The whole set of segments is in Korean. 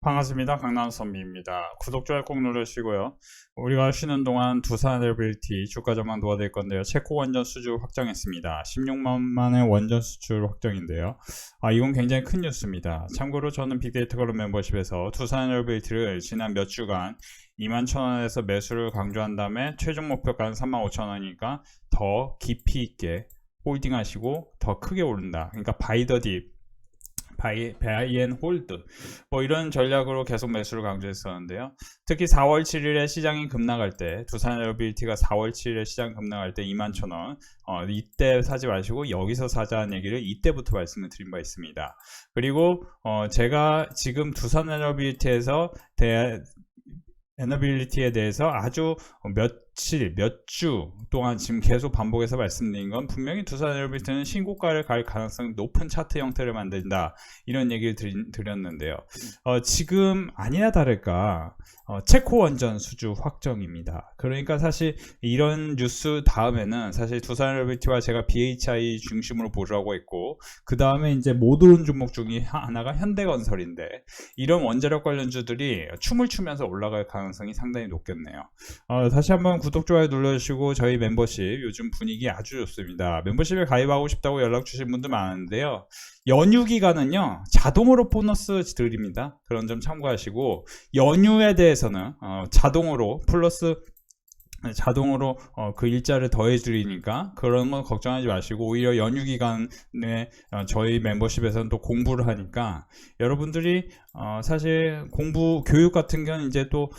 반갑습니다. 강남 선비입니다. 구독, 좋아요 꼭 눌러주시고요. 우리가 쉬는 동안 두산 엘리빌리티 주가 전망 도와드릴 건데요. 체코 원전 수주 확정했습니다. 16만만의 원전 수출 확정인데요. 이건 굉장히 큰 뉴스입니다. 참고로 저는 빅데이터 걸음 멤버십에서 두산 엘리빌리티를 지난 몇 주간 21,000원에서 매수를 강조한 다음에 최종 목표가는 35,000원이니까 더 깊이 있게 홀딩 하시고 더 크게 오른다. 그러니까 바이 더 딥, 바이 앤 홀드 뭐 이런 전략으로 계속 매수를 강조했었는데요. 특히 4월 7일에 시장이 급락할 때, 두산 엘리빌리티가 4월 7일에 시장 급락할 때 21,000원 이때 사지 마시고 여기서 사자는 얘기를 이때부터 말씀을 드린 바 있습니다. 그리고 제가 지금 두산 엘리빌리티에서 에너빌리티에 대해서 아주 며칠, 몇 주 동안 지금 계속 반복해서 말씀드린 건 분명히 두산 엘리빌리티는 신고가를 갈 가능성이 높은 차트 형태를 만든다, 이런 얘기를 드렸는데요. 지금 아니나 다를까 체코 원전 수주 확정입니다. 그러니까 사실 이런 뉴스 다음에는 사실 두산 엘리빌리티와 제가 BHI 중심으로 보라고 했고, 그 다음에 이제 못 오른 종목 중에 하나가 현대건설인데, 이런 원자력 관련주들이 춤을 추면서 올라갈 가능성이 상당히 높겠네요. 다시 한번 구독, 좋아요 눌러주시고, 저희 멤버십 요즘 분위기 아주 좋습니다. 멤버십에 가입하고 싶다고 연락 주신 분들 많은데요. 연휴 기간은요 자동으로 보너스 드립니다. 그런 점 참고하시고, 연휴에 대해서는 자동으로 플러스 자동으로 그 일자를 더해 드리니까 그런 건 걱정하지 마시고, 오히려 연휴 기간에 저희 멤버십에서는 또 공부를 하니까 여러분들이 사실 공부 교육 같은 경우는 이제 또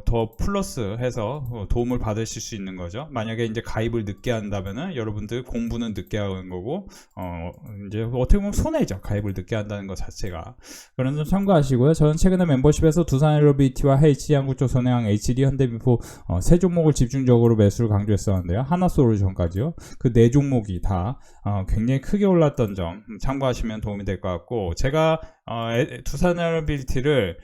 더 플러스 해서 도움을 받으실 수 있는 거죠. 만약에 이제 가입을 늦게 한다면은 여러분들 공부는 늦게 하는 거고, 이제 어떻게 보면 손해죠, 가입을 늦게 한다는 것 자체가. 그런 점 참고하시고요. 저는 최근에 멤버십에서 두산 엘리빌리티와 HG 한국적 선행항, HD 현대미포 세 종목을 집중적으로 매수를 강조했었는데요. 하나솔루션까지요. 그 네 종목이 다 굉장히 크게 올랐던 점 참고하시면 도움이 될 것 같고, 제가 두산 엘리빌리티를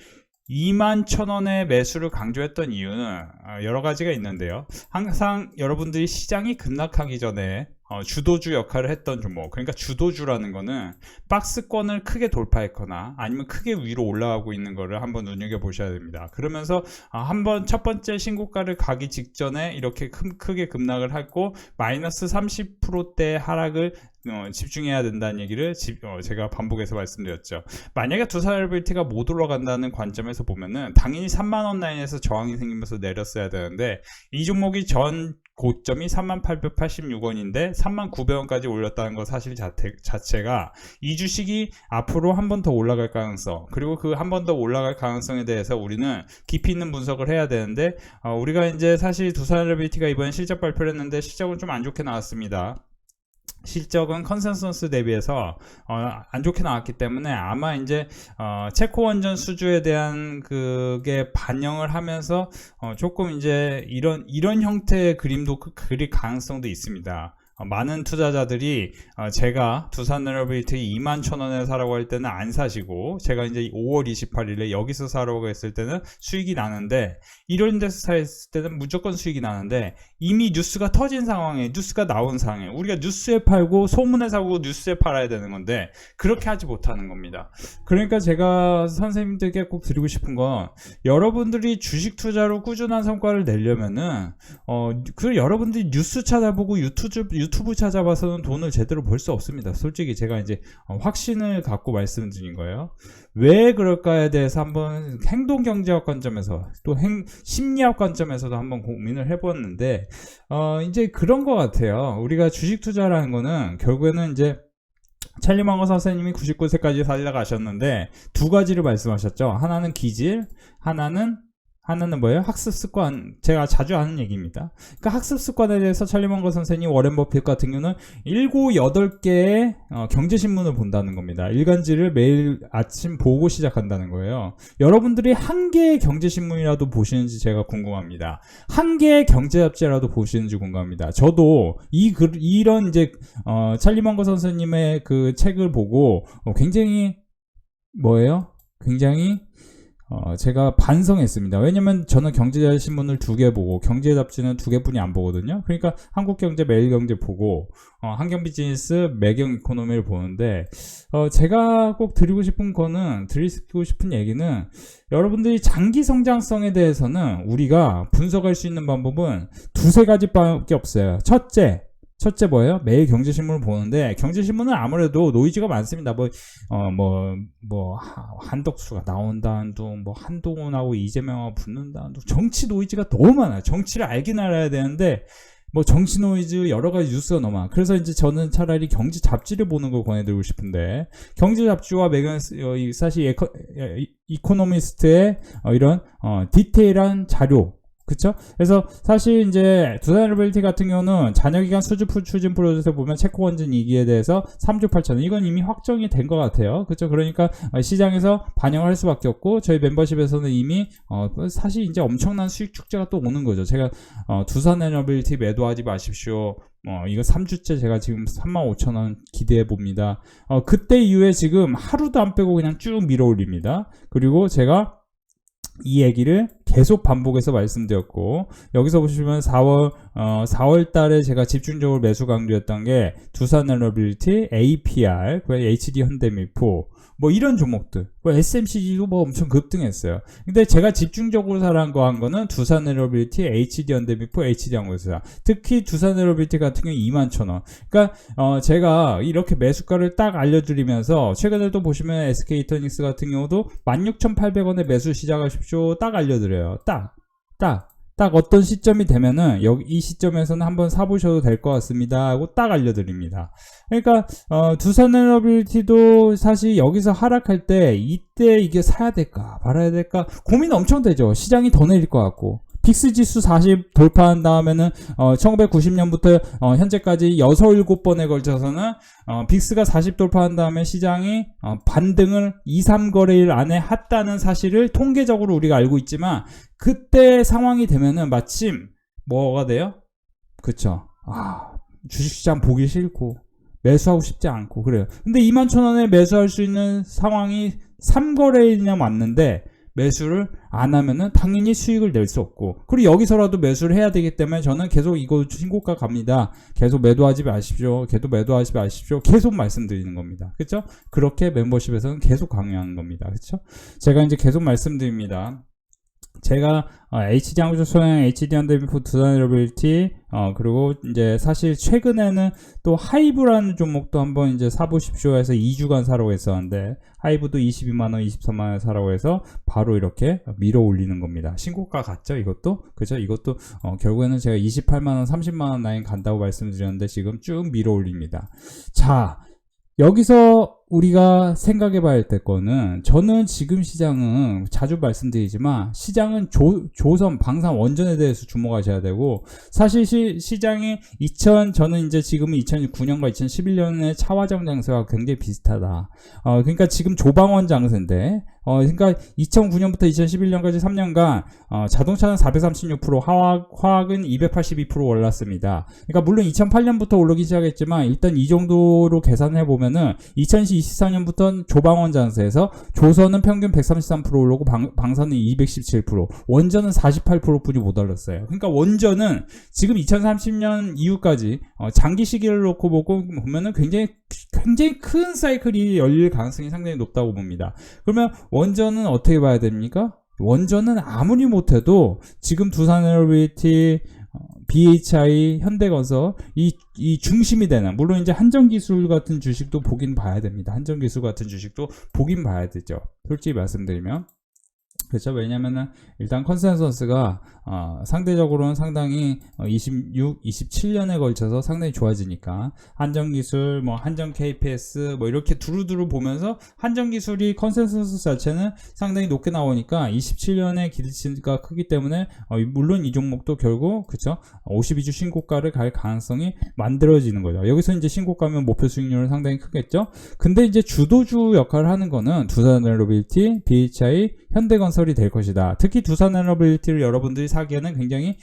21,000원에 매수를 강조했던 이유는 여러 가지가 있는데요. 항상 여러분들이 시장이 급락하기 전에 주도주 역할을 했던 종목, 그러니까 주도주라는 거는 박스권을 크게 돌파했거나 아니면 크게 위로 올라가고 있는 거를 한번 눈여겨보셔야 됩니다. 그러면서 한번 첫 번째 신고가를 가기 직전에 이렇게 크게 급락을 했고, 마이너스 30%대 하락을 집중해야 된다는 얘기를 제가 반복해서 말씀드렸죠. 만약에 두산 엘리빌리티가 못 올라간다는 관점에서 보면은 당연히 3만원 라인에서 저항이 생기면서 내렸어야 되는데, 이 종목이 전 고점이 3886원인데 3900원까지 올렸다는 것 사실 자체가 이 주식이 앞으로 한 번 더 올라갈 가능성, 그리고 그 한 번 더 올라갈 가능성에 대해서 우리는 깊이 있는 분석을 해야 되는데, 우리가 이제 사실 두산 엘리빌리티가 이번에 실적 발표를 했는데 실적은 좀 안 좋게 나왔습니다. 실적은 컨센서스 대비해서 안 좋게 나왔기 때문에 아마 이제 체코 원전 수주에 대한 그게 반영을 하면서 조금 이제 이런 형태의 그림도 그릴 가능성도 있습니다. 많은 투자자들이 제가 두산 엘리빌리티 21,000원에 사라고 할 때는 안 사시고, 제가 이제 5월 28일에 여기서 사라고 했을 때는 수익이 나는데, 이런 데서 사했을 때는 무조건 수익이 나는데, 이미 뉴스가 터진 상황에, 뉴스가 나온 상황에 우리가 뉴스에 팔고 소문에 사고 뉴스에 팔아야 되는 건데 그렇게 하지 못하는 겁니다. 그러니까 제가 선생님들께 꼭 드리고 싶은 건, 여러분들이 주식 투자로 꾸준한 성과를 내려면은 그 여러분들이 뉴스 찾아보고 유튜브 찾아봐서는 돈을 제대로 벌 수 없습니다. 솔직히 제가 이제 확신을 갖고 말씀드린 거예요. 왜 그럴까에 대해서 한번 행동경제학 관점에서 또 심리학 관점에서도 한번 고민을 해보았는데, 이제 그런 것 같아요. 우리가 주식 투자라는 거는 결국에는 이제 찰리 망거 선생님이 99세까지 살아가셨는데 두 가지를 말씀하셨죠. 하나는 기질, 하나는 뭐예요? 학습 습관. 제가 자주 하는 얘기입니다. 그러니까 학습 습관에 대해서 찰리 망거 선생님, 워렌 버핏 같은 경우는 7, 8개의 경제신문을 본다는 겁니다. 일간지를 매일 아침 보고 시작한다는 거예요. 여러분들이 한 개의 경제신문이라도 보시는지 제가 궁금합니다. 한 개의 경제잡지라도 보시는지 궁금합니다. 저도 이런 이제 찰리 망거 선생님의 그 책을 보고 굉장히 뭐예요? 굉장히 제가 반성했습니다. 왜냐면 저는 경제신문을 2개 보고 경제 잡지는 2개뿐이 안 보거든요. 그러니까 한국경제, 매일경제 보고 한경비즈니스, 매경 이코노미를 보는데 제가 꼭 드리고 싶은 얘기는 여러분들이 장기 성장성에 대해서는 우리가 분석할 수 있는 방법은 2-3가지밖에 없어요. 첫째 뭐예요? 매일 경제신문을 보는데 경제신문은 아무래도 노이즈가 많습니다. 한덕수가 나온다는 둥, 한동훈하고 이재명하고 붙는다는 둥, 정치 노이즈가 너무 많아요. 정치를 알긴 알아야 되는데 정치 노이즈 여러 가지 뉴스가 너무 많아. 그래서 이제 저는 차라리 경제 잡지를 보는 걸 권해드리고 싶은데 경제 잡지와 사실 이코노미스트의 이런 디테일한 자료. 그쵸? 그래서 사실 이제 두산에너빌리티 같은 경우는 자녀기관 수주 추진 프로젝트에 보면 채권원진 2기에 대해서 3조 8천원 이건 이미 확정이 된 것 같아요. 그쵸? 그러니까 시장에서 반영을 할 수밖에 없고 저희 멤버십에서는 이미 사실 이제 엄청난 수익 축제가 또 오는 거죠. 제가 두산에너빌리티 매도하지 마십시오. 이거 3주째 제가 지금 35,000원 기대해 봅니다. 그때 이후에 지금 하루도 안 빼고 그냥 쭉 밀어 올립니다. 그리고 제가 이 얘기를 계속 반복해서 말씀드렸고 여기서 보시면 4월 달에 제가 집중적으로 매수 강조했던 게 두산에너빌리티, APR, HD 현대미포 이런 종목들, SMCG도 엄청 급등했어요. 근데 제가 집중적으로 한 거는 두산에너빌리티, HD 현대미포, HD 한국에서 특히 두산에너빌리티 같은 경우 21,000원. 그러니까 제가 이렇게 매수가를 딱 알려드리면서 최근에도 보시면 SK이터닉스 같은 경우도 16,800원에 매수 시작하십시오. 딱 알려드려요. 딱 어떤 시점이 되면은 이 시점에서는 한번 사보셔도 될 것 같습니다 하고 딱 알려드립니다. 그러니까 두산에너빌리티도 사실 여기서 하락할 때 이때 이게 사야 될까 말아야 될까 고민 엄청 되죠. 시장이 더 내릴 것 같고 빅스 지수 40 돌파한 다음에는 1990년부터 현재까지 6, 7번에 걸쳐서는 빅스가 40 돌파한 다음에 시장이 반등을 2, 3거래일 안에 했다는 사실을 통계적으로 우리가 알고 있지만 그때 상황이 되면은 마침 뭐가 돼요? 그쵸? 주식시장 보기 싫고 매수하고 싶지 않고 그래요. 근데 21,000원에 매수할 수 있는 상황이 3거래일이나 왔는데 매수를 안 하면은 당연히 수익을 낼 수 없고 그리고 여기서라도 매수를 해야 되기 때문에 저는 계속 이거 신고가 갑니다. 계속 매도하지 마십시오. 계속 말씀드리는 겁니다. 그렇죠? 그렇게 멤버십에서는 계속 강요하는 겁니다. 그렇죠? 제가 이제 계속 말씀드립니다. 제가 HD 한국주 소형, HD 현대미포, 두산에너빌리티 그리고 이제 사실 최근에는 또 하이브라는 종목도 한번 이제 사보십시오 해서 2주간 사라고 했었는데 하이브도 22만원, 23만원 사라고 해서 바로 이렇게 밀어 올리는 겁니다. 신고가 같죠? 이것도? 그죠? 이것도 결국에는 제가 28만원, 30만원 라인 간다고 말씀드렸는데 지금 쭉 밀어 올립니다. 자, 여기서 우리가 생각해 봐야 할 거는 저는 지금 시장은 자주 말씀드리지만 시장은 조선, 방산, 원전에 대해서 주목하셔야 되고 사실 시장이 저는 이제 지금은 2009년과 2011년의 차화정 장세와 굉장히 비슷하다. 그러니까 지금 조방원 장세인데 그러니까 2009년부터 2011년까지 3년간 자동차는 436%, 화학은 282% 올랐습니다. 그러니까 물론 2008년부터 오르기 시작했지만 일단 이 정도로 계산해 보면은 2024년부터는 조방원 장세에서 조선은 평균 133% 오르고 방산은 217%, 원전은 48%뿐이 못 올랐어요. 그러니까 원전은 지금 2030년 이후까지 장기 시기를 놓고 보면은 굉장히 큰 사이클이 열릴 가능성이 상당히 높다고 봅니다. 그러면 원전은 어떻게 봐야 됩니까? 원전은 아무리 못해도 지금 두산에너빌리티, BHI, 현대건설 이 중심이 되는 물론 이제 한전기술 같은 주식도 보긴 봐야 됩니다. 한전기술 같은 주식도 보긴 봐야 되죠. 솔직히 말씀드리면 그렇죠. 왜냐면은 일단 컨센서스가 상대적으로는 상당히 26, 27년에 걸쳐서 상당히 좋아지니까 한전기술, 한전 KPS 이렇게 두루두루 보면서 한전기술이 컨센서스 자체는 상당히 높게 나오니까 27년에 기대치가 크기 때문에 물론 이 종목도 결국 그쵸 52주 신고가를 갈 가능성이 만들어지는 거죠. 여기서 이제 신고가면 목표 수익률은 상당히 크겠죠. 근데 이제 주도주 역할을 하는 거는 두산에너빌리티, BHI, 현대건설이 될 것이다. 특히 두산에너빌리티를 여러분들이 사기에는 굉장히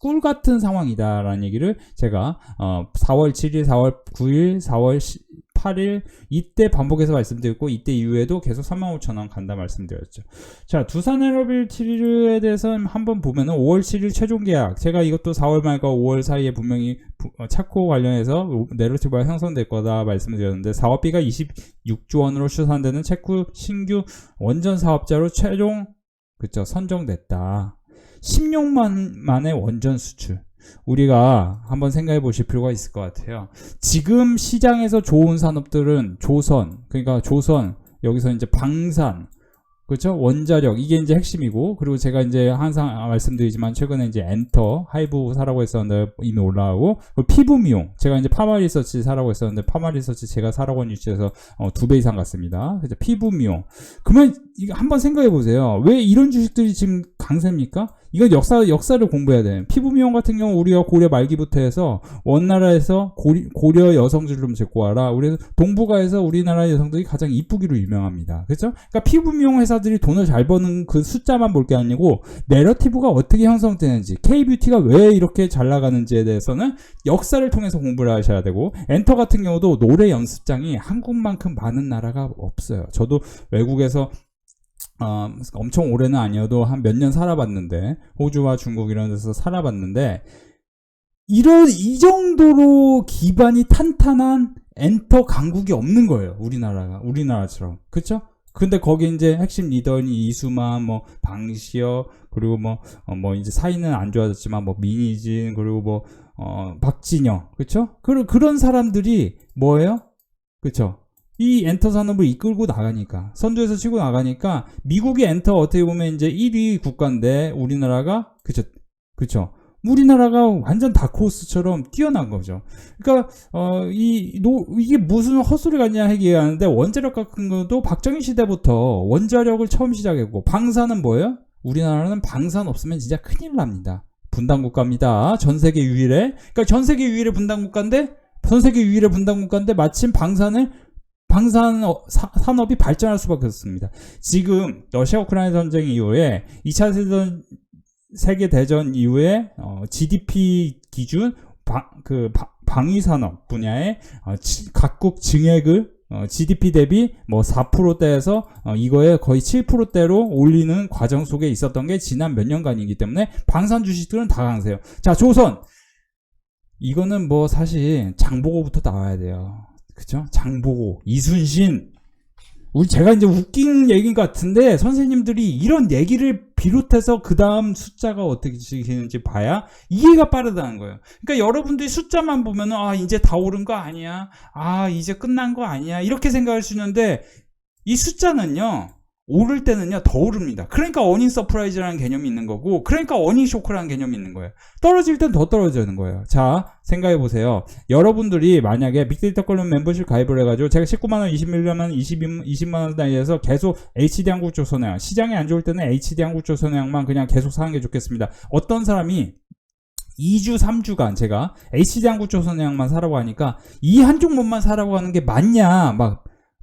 꿀 같은 상황이다라는 얘기를 제가 4월 7일, 4월 9일, 4월 8일 이때 반복해서 말씀드렸고 이때 이후에도 계속 35,000원 간다 말씀드렸죠. 자, 두산 에너빌티에 대해서는 한번 보면은 5월 7일 최종 계약, 제가 이것도 4월 말과 5월 사이에 분명히 차코 관련해서 내러티브가 형성될 거다 말씀드렸는데, 사업비가 26조 원으로 추산되는 체코 신규 원전 사업자로 최종 선정됐다. 16만 만의 원전 수출. 우리가 한번 생각해 보실 필요가 있을 것 같아요. 지금 시장에서 좋은 산업들은 조선, 그러니까 조선, 여기서 이제 방산, 그렇죠? 원자력, 이게 이제 핵심이고, 그리고 제가 이제 항상 말씀드리지만 최근에 이제 엔터, 하이브 사라고 했었는데 이미 올라가고, 피부 미용, 제가 이제 파마 리서치 사라고 했었는데 파마 리서치 제가 사라고 한 위치에서 2배 이상 갔습니다. 그죠? 피부 미용. 그러면 이거 한번 생각해 보세요. 왜 이런 주식들이 지금 강세입니까? 이건 역사를 공부해야 돼요. 피부 미용 같은 경우 우리가 고려 말기부터 해서 원나라에서 고려 여성들을 좀 데리고 와라. 우리 동북아에서 우리나라 여성들이 가장 이쁘기로 유명합니다. 그렇죠? 그러니까 피부 미용 회사들이 돈을 잘 버는 그 숫자만 볼 게 아니고 내러티브가 어떻게 형성되는지, K뷰티가 왜 이렇게 잘 나가는지에 대해서는 역사를 통해서 공부를 하셔야 되고, 엔터 같은 경우도 노래 연습장이 한국만큼 많은 나라가 없어요. 저도 외국에서 엄청 오래는 아니어도 한 몇 년 살아봤는데, 호주와 중국 이런 데서 살아봤는데, 이 정도로 기반이 탄탄한 엔터 강국이 없는 거예요. 우리나라처럼. 그쵸? 근데 거기 이제 핵심 리더인 이수만, 방시혁, 그리고 이제 사이는 안 좋아졌지만, 민희진, 그리고 박진영. 그쵸? 그런 사람들이 뭐예요? 그쵸? 이 엔터 산업을 이끌고 나가니까, 선두에서 치고 나가니까, 미국이 엔터 어떻게 보면 이제 1위 국가인데, 우리나라가, 그쵸. 우리나라가 완전 다크호스처럼 뛰어난 거죠. 그러니까, 이게 무슨 헛소리 같냐 얘기하는데, 원자력 같은 것도 박정희 시대부터 원자력을 처음 시작했고, 방사는 뭐예요? 우리나라는 방산 없으면 진짜 큰일 납니다. 분단국가입니다. 전세계 유일의. 그러니까 전세계 유일의 분단국가인데, 마침 방산 산업이 발전할 수밖에 없습니다. 지금 러시아 우크라이나 전쟁 이후에 2차 세계대전 이후에 GDP 기준 방위산업 분야의 각국 증액을 GDP 대비 4%대에서 이거에 거의 7%대로 올리는 과정 속에 있었던 게 지난 몇 년간이기 때문에 방산 주식들은 다 강세요. 자, 조선. 이거는 사실 장보고부터 나와야 돼요. 그죠? 장보고, 이순신. 제가 이제 웃긴 얘기인 것 같은데, 선생님들이 이런 얘기를 비롯해서 그 다음 숫자가 어떻게 지키는지 봐야 이해가 빠르다는 거예요. 그러니까 여러분들이 숫자만 보면은, 이제 다 오른 거 아니야? 이제 끝난 거 아니야? 이렇게 생각할 수 있는데, 이 숫자는요, 오를 때는요 더 오릅니다. 그러니까 어닝 서프라이즈라는 개념이 있는 거고, 그러니까 어닝 쇼크라는 개념이 있는 거예요. 떨어질 땐 더 떨어지는 거예요. 자, 생각해 보세요. 여러분들이 만약에 빅데이터 관련 멤버십 가입을 해가지고, 제가 19만원, 21만원, 20만원 단위에서 계속 HD 한국조 선호양, 시장이 안 좋을 때는 HD 한국조 선호양만 그냥 계속 사는 게 좋겠습니다. 어떤 사람이 2주, 3주간 제가 HD 한국조 선호양만 사라고 하니까, 이 한 종목만 사라고 하는 게 맞냐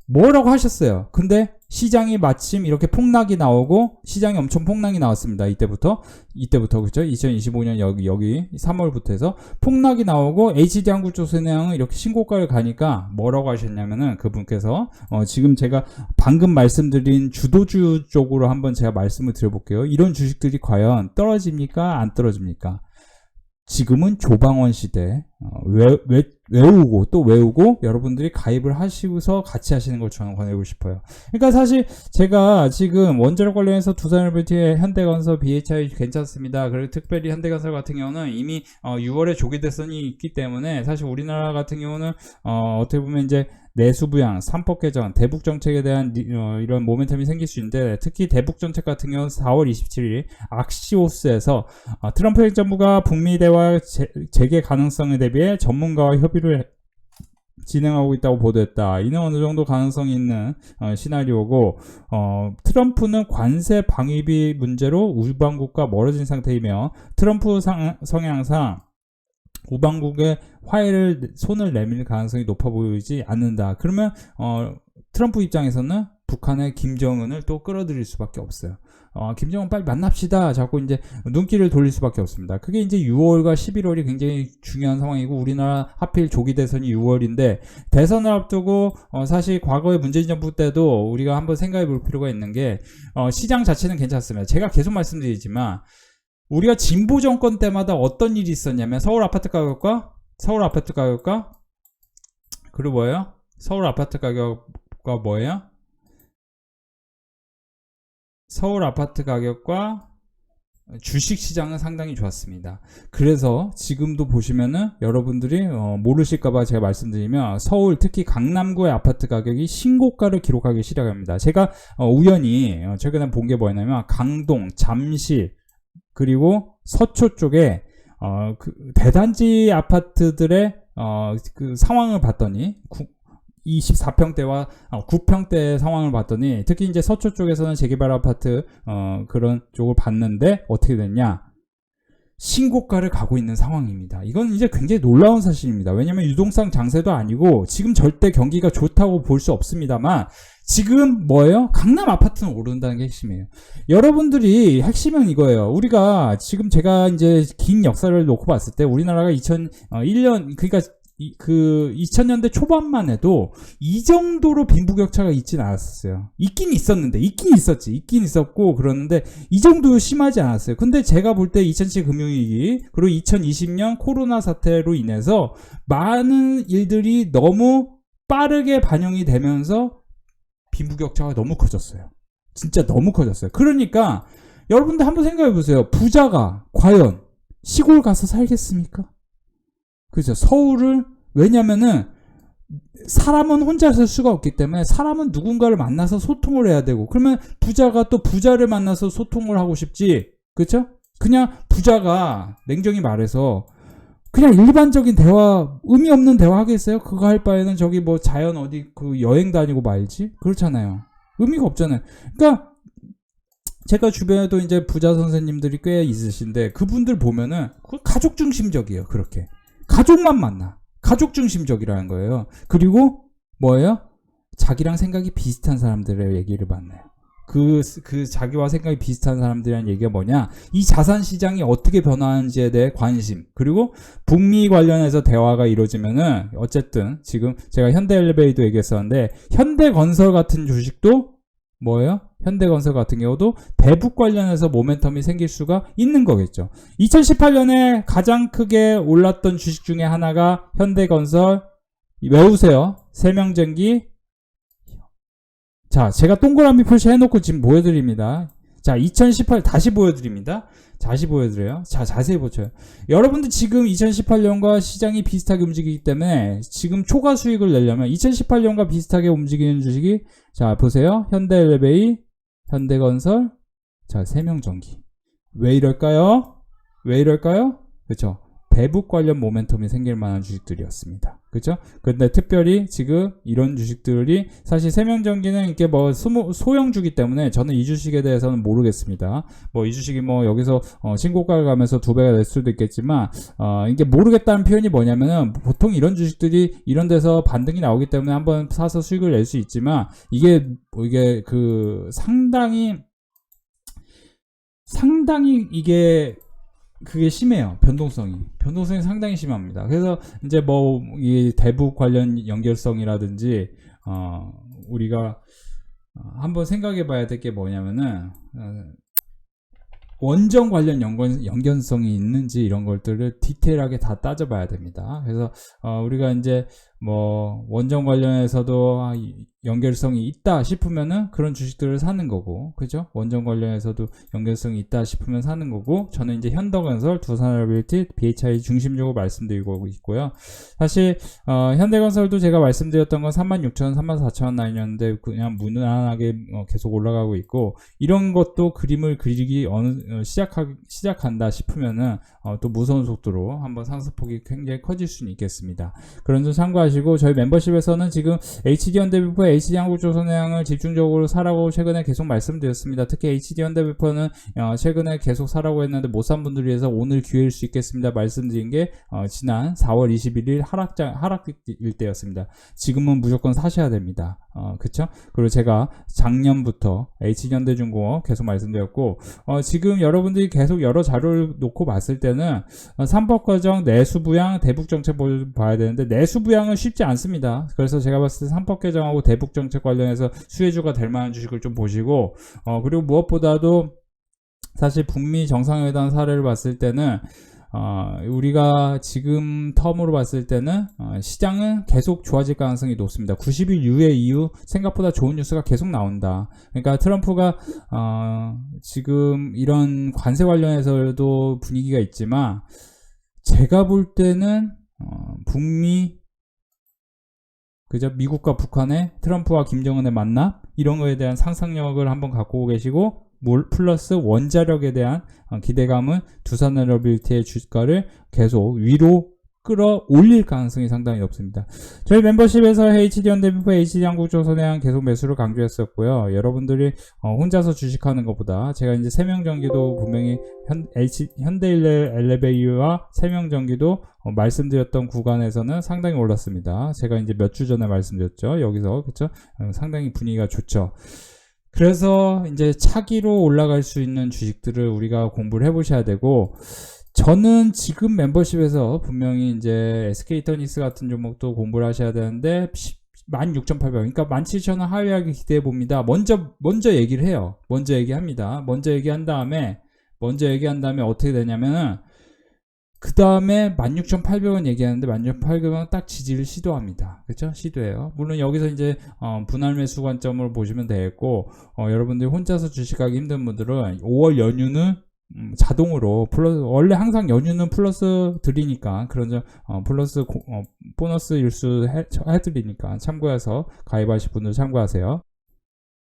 뭐라고 하셨어요. 근데 시장이 마침 이렇게 폭락이 나오고, 시장이 엄청 폭락이 나왔습니다. 이때부터 그죠? 2025년 여기 3월부터 해서 폭락이 나오고, HD 한국조선해양은 이렇게 신고가를 가니까 뭐라고 하셨냐면은, 그분께서 지금 제가 방금 말씀드린 주도주 쪽으로 한번 제가 말씀을 드려볼게요. 이런 주식들이 과연 떨어집니까? 안 떨어집니까? 지금은 조방원 시대, 외우고 여러분들이 가입을 하시고서 같이 하시는 걸 저는 권해고 싶어요. 그러니까 사실 제가 지금 원자력 관련해서 두산에너빌티의 현대건설, BHI 괜찮습니다. 그리고 특별히 현대건설 같은 경우는 이미 6월에 조기 대선이 있기 때문에, 사실 우리나라 같은 경우는 어떻게 보면 이제 내수부양, 3법 개정, 대북 정책에 대한 이런 모멘텀이 생길 수 있는데, 특히 대북 정책 같은 경우는 4월 27일 악시오스에서 트럼프 행정부가 북미 대화 재개 가능성에 대비해 전문가와 협의를 진행하고 있다고 보도했다. 이는 어느 정도 가능성이 있는 시나리오고, 트럼프는 관세 방위비 문제로 우방국과 멀어진 상태이며, 트럼프 성향상 우방국의 화해를 손을 내밀 가능성이 높아 보이지 않는다. 그러면 트럼프 입장에서는 북한의 김정은을 또 끌어들일 수밖에 없어요. 김정은 빨리 만납시다. 자꾸 이제 눈길을 돌릴 수밖에 없습니다. 그게 이제 6월과 11월이 굉장히 중요한 상황이고, 우리나라 하필 조기 대선이 6월인데, 대선을 앞두고 사실 과거의 문재인 정부 때도 우리가 한번 생각해 볼 필요가 있는 게, 시장 자체는 괜찮습니다. 제가 계속 말씀드리지만 우리가 진보 정권 때마다 어떤 일이 있었냐면, 서울 아파트 가격과 그리고 뭐예요? 서울 아파트 가격과 뭐예요? 서울 아파트 가격과 주식시장은 상당히 좋았습니다. 그래서 지금도 보시면은 여러분들이 모르실까봐 제가 말씀드리면, 서울 특히 강남구의 아파트 가격이 신고가를 기록하기 시작합니다. 제가 우연히 최근에 본 게 뭐냐면, 강동, 잠실, 그리고 서초 쪽에 그 대단지 아파트들의 그 상황을 봤더니, 24평대와 9평대 상황을 봤더니, 특히 이제 서초 쪽에서는 재개발 아파트 그런 쪽을 봤는데 어떻게 됐냐? 신고가를 가고 있는 상황입니다. 이건 이제 굉장히 놀라운 사실입니다. 왜냐하면 유동성 장세도 아니고 지금 절대 경기가 좋다고 볼 수 없습니다만, 지금 뭐예요? 강남 아파트는 오른다는 게 핵심이에요. 여러분들이 핵심은 이거예요. 우리가 지금, 제가 이제 긴 역사를 놓고 봤을 때, 우리나라가 2001년, 그러니까 그 2000년대 초반만 해도 이 정도로 빈부격차가 있진 않았어요. 있긴 있었고 그러는데 이 정도 심하지 않았어요. 근데 제가 볼 때 2007 금융위기, 그리고 2020년 코로나 사태로 인해서 많은 일들이 너무 빠르게 반영이 되면서 빈부격차가 너무 커졌어요. 진짜 너무 커졌어요. 그러니까 여러분들 한번 생각해 보세요. 부자가 과연 시골 가서 살겠습니까? 그죠? 서울을, 왜냐면은 사람은 혼자 살 수가 없기 때문에 사람은 누군가를 만나서 소통을 해야 되고, 그러면 부자가 또 부자를 만나서 소통을 하고 싶지, 그쵸? 그냥 부자가 냉정히 말해서 그냥 일반적인 대화, 의미 없는 대화 하겠어요? 그거 할 바에는 저기 뭐 자연 어디 그 여행 다니고 말지? 그렇잖아요. 의미가 없잖아요. 그러니까 제가 주변에도 이제 부자 선생님들이 꽤 있으신데, 그분들 보면은 가족 중심적이에요. 그렇게 가족만 만나, 가족 중심적이라는 거예요. 그리고 뭐예요? 자기랑 생각이 비슷한 사람들의 얘기를 만나요. 그 자기와 생각이 비슷한 사람들이란 얘기가 뭐냐? 이 자산 시장이 어떻게 변화하는지에 대해 관심, 그리고 북미 관련해서 대화가 이루어지면은, 어쨌든 지금 제가 현대엘리베이도 얘기했었는데, 현대건설 같은 주식도 뭐예요? 현대건설 같은 경우도 대북 관련해서 모멘텀이 생길 수가 있는 거겠죠. 2018년에 가장 크게 올랐던 주식 중에 하나가 현대건설, 외우세요. 세명전기. 자, 제가 동그라미 표시해놓고 지금 보여드립니다. 자, 2018 다시 보여드립니다. 다시 보여드려요. 자, 자세히 보세요. 여러분들 지금 2018년과 시장이 비슷하게 움직이기 때문에 지금 초과 수익을 내려면 2018년과 비슷하게 움직이는 주식이, 자, 보세요. 현대엘리베이, 현대건설, 자, 세명전기. 왜 이럴까요? 그렇죠? 대북 관련 모멘텀이 생길 만한 주식들이었습니다. 그렇죠? 근데 특별히 지금 이런 주식들이, 사실 세명전기는 이렇게 뭐 소형주기 때문에 저는 이 주식에 대해서는 모르겠습니다. 뭐 이 주식이 뭐 여기서 신고가를 가면서 2배가 될 수도 있겠지만, 이게 모르겠다는 표현이 뭐냐면은, 보통 이런 주식들이 이런 데서 반등이 나오기 때문에 한번 사서 수익을 낼 수 있지만, 이게 그 상당히 이게 그게 심해요. 변동성이 상당히 심합니다. 그래서 이제 뭐 이 대북 관련 연결성이라든지 우리가 한번 생각해 봐야 될 게 뭐냐면은, 원전 관련 연관성이 있는지 이런 것들을 디테일하게 다 따져봐야 됩니다. 그래서 우리가 이제 뭐 원전 관련해서도 연결성이 있다 싶으면은 그런 주식들을 사는 거고, 그죠? 원전 관련해서도 연결성이 있다 싶으면 사는 거고, 저는 이제 현대건설, 두산RBT, BHI 중심적으로 말씀드리고 있고요. 사실 현대건설도 제가 말씀드렸던 건 36,000원, 34,000원 라인이었는데 그냥 무난하게 계속 올라가고 있고, 이런 것도 그림을 그리기 시작한다 싶으면은 또 무서운 속도로 한번 상승폭이 굉장히 커질 수는 있겠습니다. 그런 점 참고하시고 공부하시고 저희 멤버십에서는 지금 HD현대비포, HD한국조선해양을 집중적으로 사라고 최근에 계속 말씀드렸습니다. 특히 HD현대비포는 최근에 계속 사라고 했는데 못 산 분들 위해서 오늘 기회일 수 있겠습니다. 말씀드린 게 지난 4월 21일 하락일 때였습니다. 지금은 무조건 사셔야 됩니다. 그쵸? 그리고 제가 작년부터 HD현대중공업 계속 말씀드렸고 지금 여러분들이 계속 여러 자료를 놓고 봤을 때는 삼법과정, 내수부양, 대북정책 봐야 되는데 내수부양은 쉽지 않습니다. 그래서 제가 봤을 때 삼법개정하고 대북정책 관련해서 수혜주가 될 만한 주식을 좀 보시고 그리고 무엇보다도 사실 북미 정상회담 사례를 봤을 때는 우리가 지금 텀으로 봤을 때는 시장은 계속 좋아질 가능성이 높습니다. 90일 이후 생각보다 좋은 뉴스가 계속 나온다. 그러니까 트럼프가 지금 이런 관세 관련해서도 분위기가 있지만 제가 볼 때는 북미 그죠? 미국과 북한의 트럼프와 김정은의 만남 이런 거에 대한 상상력을 한번 갖고 계시고 플러스 원자력에 대한 기대감은 두산에너빌티의 주가를 계속 위로 끌어올릴 가능성이 상당히 높습니다. 저희 멤버십에서 HD현대비포, HD한국조선해양 계속 매수를 강조했었고요. 여러분들이 혼자서 주식하는 것보다 제가 이제 세명전기도 분명히 현대일레베이와 세명전기도 말씀드렸던 구간에서는 상당히 올랐습니다. 제가 이제 몇 주 전에 말씀드렸죠. 여기서 그쵸? 상당히 분위기가 좋죠. 그래서 이제 차기로 올라갈 수 있는 주식들을 우리가 공부를 해보셔야 되고 저는 지금 멤버십에서 분명히 이제 SK이터닉스 같은 종목도 공부를 하셔야 되는데 16,800원 그러니까 17,000원 하회하게 기대해 봅니다. 먼저 얘기를 해요. 먼저 얘기합니다. 먼저 얘기한 다음에 어떻게 되냐면은 그 다음에 16,800원 얘기하는데 16,800원 딱 지지를 시도합니다. 그쵸? 시도해요. 물론 여기서 이제 분할 매수 관점으로 보시면 되겠고 여러분들이 혼자서 주식하기 힘든 분들은 5월 연휴는 자동으로 플러스 원래 항상 연휴는 플러스 드리니까 그런 점 플러스 보너스 일수 해드리니까 참고해서 가입하실 분들 참고하세요.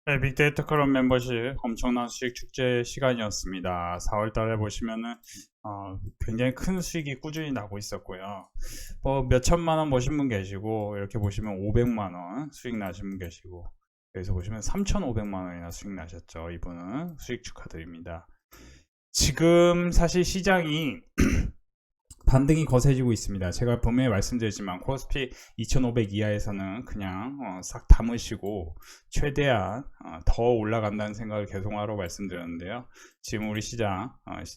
네, 빅데이터 클럽 멤버십 엄청난 수익 축제 시간이었습니다. 4월달에 보시면은 굉장히 큰 수익이 꾸준히 나고 있었고요. 몇 천만 원 모신 분 계시고 이렇게 보시면 500만 원 수익 나신 분 계시고 여기서 보시면 3,500만 원이나 수익 나셨죠. 이분은 수익 축하드립니다. 지금 사실 시장이 반등이 거세지고 있습니다. 제가 분명히 말씀드렸지만 코스피 2500 이하에서는 그냥 싹 담으시고 최대한 더 올라간다는 생각을 계속 하라고 말씀드렸는데요. 지금 우리 시장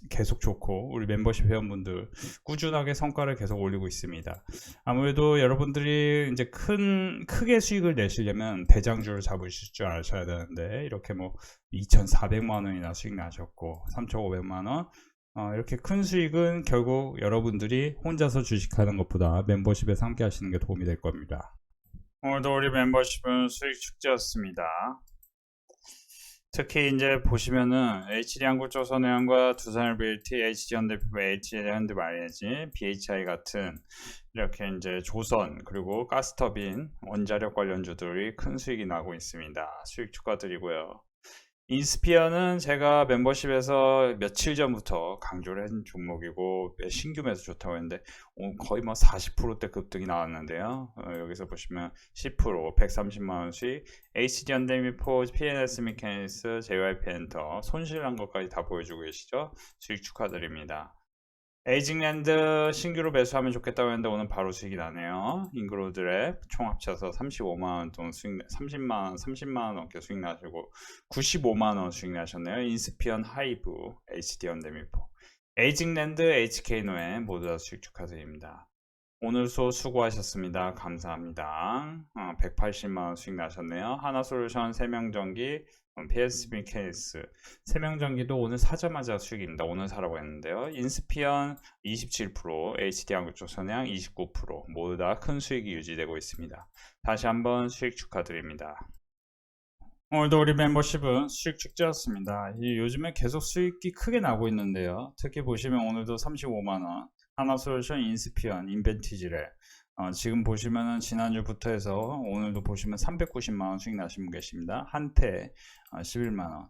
계속 좋고 우리 멤버십 회원분들 꾸준하게 성과를 계속 올리고 있습니다. 아무래도 여러분들이 이제 크게 수익을 내시려면 대장주를 잡으실 줄 아셔야 되는데 이렇게 뭐 2,400만 원이나 수익 나셨고 3,500만 원 이렇게 큰 수익은 결국 여러분들이 혼자서 주식하는 것보다 멤버십에서 함께 하시는 게 도움이 될 겁니다. 오늘도 우리 멤버십은 수익 축제였습니다. 특히 이제 보시면은 HD한국조선해양과 두산일빌티, HD현대비포, HD현대마이너지, BHI 같은 이렇게 이제 조선 그리고 가스터빈 원자력 관련주들이 큰 수익이 나고 있습니다. 수익 축하드리고요. 인스피어는 제가 멤버십에서 며칠 전부터 강조를 한 종목이고 신규 매수 좋다고 했는데 거의 뭐 40%대 급등이 나왔는데요. 여기서 보시면 10% 130만원씩 HD현대미포, PNS 미케니스, JYP 엔터 손실난 것까지 다 보여주고 계시죠. 수익 축하드립니다. 에이징랜드 신규로 매수하면 좋겠다고 했는데 오늘 바로 수익이 나네요. 잉그로드랩 총 합쳐서 35만원 돈 수익 30만원 넘게 수익 나시고 95만원 수익 나셨네요. 인스피언 하이브, HD현대미포, 에이징랜드, HK노에 모두 다 수익 축하드립니다. 오늘 수고하셨습니다. 감사합니다. 180만원 수익 나셨네요. 하나솔루션, 세명전기, PSB 케이스, 세명전기도 오늘 사자마자 수익입니다. 오늘 사라고 했는데요. 인스피언 27%, HD한국조선해양 29% 모두 다 큰 수익이 유지되고 있습니다. 다시 한번 수익 축하드립니다. 오늘도 우리 멤버십은 수익 축제였습니다. 요즘에 계속 수익이 크게 나고 있는데요. 특히 보시면 오늘도 35만원, 하나솔루션, 인스피언, 인벤티지레 지금 보시면은 지난주부터 해서 오늘도 보시면 390만원 수익 나신 분 계십니다. 한테 11만원.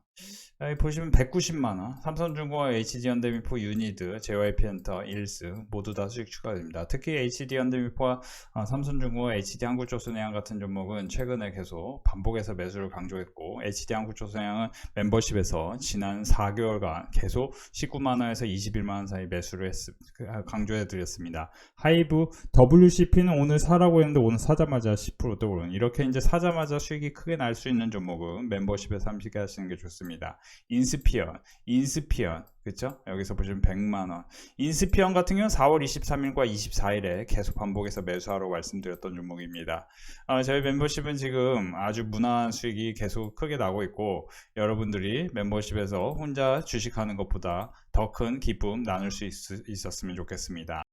여기 보시면 190만원. 삼성중공업, HD현대미포, 유니드, JYP엔터, 일스 모두 다 수익 추가됩니다. 특히 HD현대미포와 삼성중공업, HD한국조선해양 같은 종목은 최근에 계속 반복해서 매수를 강조했고, HD한국조선해양은 멤버십에서 지난 4개월간 계속 19만원에서 21만원 사이 매수를 강조해드렸습니다. 하이브, WCP는 오늘 사라고 했는데 오늘 사자마자 10% 또 오른. 이렇게 이제 사자마자 수익이 크게 날 수 있는 종목은 멤버십에 삼식해 하시는 게 좋습니다. 인스피언, 그쵸? 여기서 보시면 100만원. 인스피언 같은 경우는 4월 23일과 24일에 계속 반복해서 매수하라고 말씀드렸던 종목입니다. 저희 멤버십은 지금 아주 무난한 수익이 계속 크게 나고 있고, 여러분들이 멤버십에서 혼자 주식하는 것보다 더 큰 기쁨 나눌 수 있었으면 좋겠습니다.